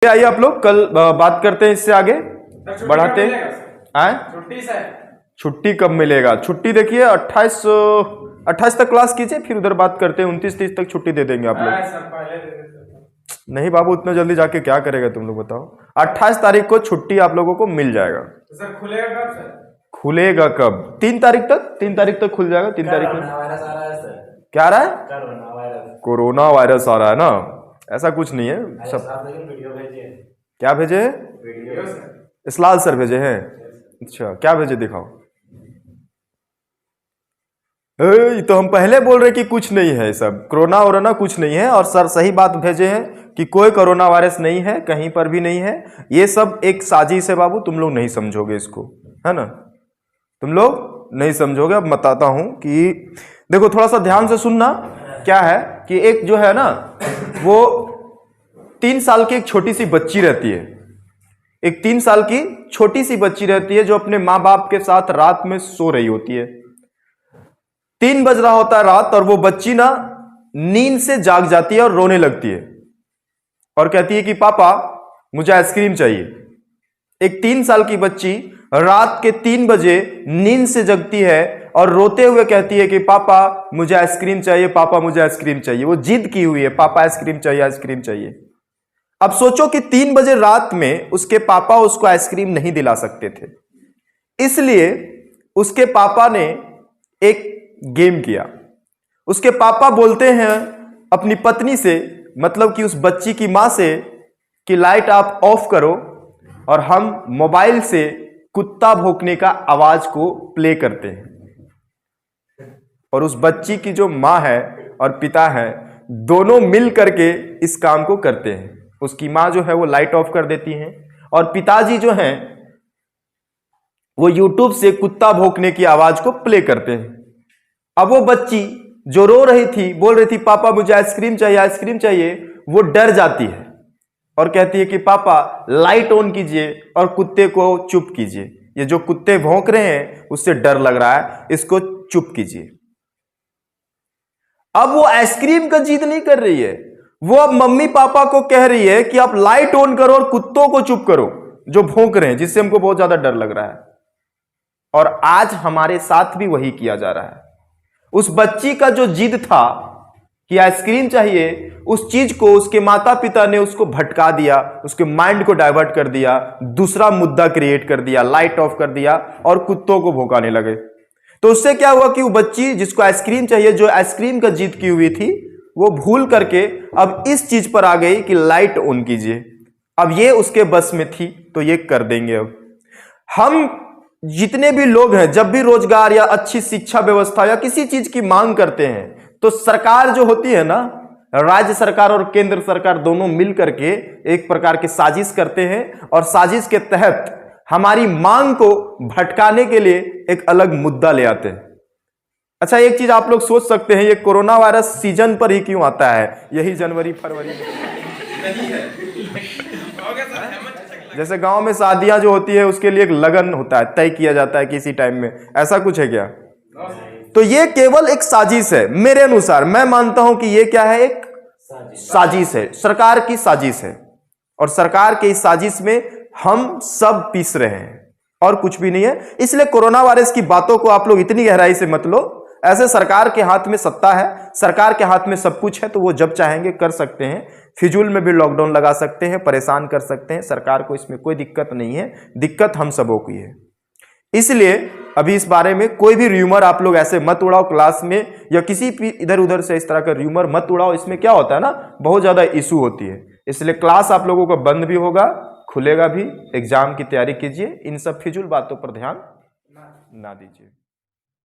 आइए आप लोग कल बात करते हैं, इससे आगे बढ़ाते हैं। छुट्टी कब मिलेगा? छुट्टी देखिए 28 तक क्लास कीजिए, फिर उधर बात करते हैं। 29-30 तक छुट्टी दे देंगे आप लोग। नहीं बाबू, उतना जल्दी जाके क्या करेगा तुम लोग बताओ। 28 तारीख को छुट्टी आप लोगों को मिल जाएगा। सर खुलेगा कब सर? खुलेगा कब? 3 तारीख तक। 3 तारीख तक खुल जाएगा। 3 तारीख को क्या आ रहा है? कोरोना वायरस आ रहा है ना? ऐसा कुछ नहीं है सब। वीडियो भेजे। क्या भेजे? Video sir. इसलाल सर भेजे हैं? अच्छा, क्या भेजे दिखाओ। ये तो हम पहले बोल रहे कि कुछ नहीं है, सब कोरोना वोरोना कुछ नहीं है। और सर सही बात भेजे हैं कि कोई कोरोना वायरस नहीं है, कहीं पर भी नहीं है। ये सब एक साजिश है बाबू, तुम लोग नहीं समझोगे इसको, है ना? तुम लोग नहीं समझोगे। अब बताता हूं कि देखो, थोड़ा सा ध्यान से सुनना। क्या है कि एक जो है ना, वो 3 साल की एक छोटी सी बच्ची रहती है। एक 3 साल की छोटी सी बच्ची रहती है जो अपने माँ बाप के साथ रात में सो रही होती है। 3 बज रहा होता है रात, और वो बच्ची ना नींद से जाग जाती है और रोने लगती है और कहती है कि पापा मुझे आइसक्रीम चाहिए। एक 3 साल की बच्ची रात के 3 बजे नींद से जगती है और रोते हुए कहती है कि पापा मुझे आइसक्रीम चाहिए, पापा मुझे आइसक्रीम चाहिए। वो जिद की हुई है, पापा आइसक्रीम चाहिए, आइसक्रीम चाहिए। अब सोचो कि 3 बजे रात में उसके पापा उसको आइसक्रीम नहीं दिला सकते थे, इसलिए उसके पापा ने एक गेम किया। उसके पापा बोलते हैं अपनी पत्नी से, मतलब कि उस बच्ची की मां से, कि लाइट आप ऑफ करो और हम मोबाइल से कुत्ता भौंकने का आवाज को प्ले करते हैं। और उस बच्ची की जो मां है और पिता है, दोनों मिल करके इस काम को करते हैं। उसकी मां जो है वो लाइट ऑफ कर देती है, और पिताजी जो हैं वो यूट्यूब से कुत्ता भौंकने की आवाज को प्ले करते हैं। अब वो बच्ची जो रो रही थी, बोल रही थी पापा मुझे आइसक्रीम चाहिए, आइसक्रीम चाहिए, वो डर जाती है और कहती है कि पापा लाइट ऑन कीजिए और कुत्ते को चुप कीजिए। ये जो कुत्ते भौंक रहे हैं उससे डर लग रहा है, इसको चुप कीजिए। अब वो आइसक्रीम का जिद नहीं कर रही है, वो अब मम्मी पापा को कह रही है कि आप लाइट ऑन करो और कुत्तों को चुप करो जो भौंक रहे हैं, जिससे हमको बहुत ज्यादा डर लग रहा है। और आज हमारे साथ भी वही किया जा रहा है। उस बच्ची का जो जिद था कि आइसक्रीम चाहिए, उस चीज को उसके माता पिता ने उसको भटका दिया, उसके माइंड को डाइवर्ट कर दिया, दूसरा मुद्दा क्रिएट कर दिया, लाइट ऑफ कर दिया और कुत्तों को भौंकाने लगे। तो उससे क्या हुआ कि वो बच्ची जिसको आइसक्रीम चाहिए, जो आइसक्रीम का जिद की हुई थी, वो भूल करके अब इस चीज पर आ गई कि लाइट ऑन कीजिए। अब ये उसके बस में थी तो ये कर देंगे। अब हम जितने भी लोग हैं, जब भी रोजगार या अच्छी शिक्षा व्यवस्था या किसी चीज की मांग करते हैं, तो सरकार जो होती है ना, राज्य सरकार और केंद्र सरकार दोनों मिल करके एक प्रकार की साजिश करते हैं, और साजिश के तहत हमारी मांग को भटकाने के लिए एक अलग मुद्दा ले आते हैं। अच्छा, एक चीज आप लोग सोच सकते हैं, ये कोरोना वायरस सीजन पर ही क्यों आता है? यही जनवरी फरवरी नहीं है। जैसे गांव में शादियां जो होती है उसके लिए एक लगन होता है, तय किया जाता है किसी टाइम में, ऐसा कुछ है क्या? तो ये केवल एक साजिश है। मेरे अनुसार मैं मानता हूं कि ये क्या है? एक साजिश है, सरकार की साजिश है। और सरकार के इस साजिश में हम सब पीस रहे हैं और कुछ भी नहीं है। इसलिए कोरोना वायरस की बातों को आप लोग इतनी गहराई से मत लो। ऐसे सरकार के हाथ में सत्ता है, सरकार के हाथ में सब कुछ है, तो वो जब चाहेंगे कर सकते हैं। फिजूल में भी लॉकडाउन लगा सकते हैं, परेशान कर सकते हैं। सरकार को इसमें कोई दिक्कत नहीं है, दिक्कत हम सबों की है। इसलिए अभी इस बारे में कोई भी र्यूमर आप लोग ऐसे मत उड़ाओ क्लास में, या किसी भी इधर उधर से इस तरह का र्यूमर मत उड़ाओ। इसमें क्या होता है ना, बहुत ज्यादा इशू होती है। इसलिए क्लास आप लोगों को बंद भी होगा, खुलेगा भी। एग्जाम की तैयारी कीजिए, इन सब फिजूल बातों पर ध्यान ना दीजिए।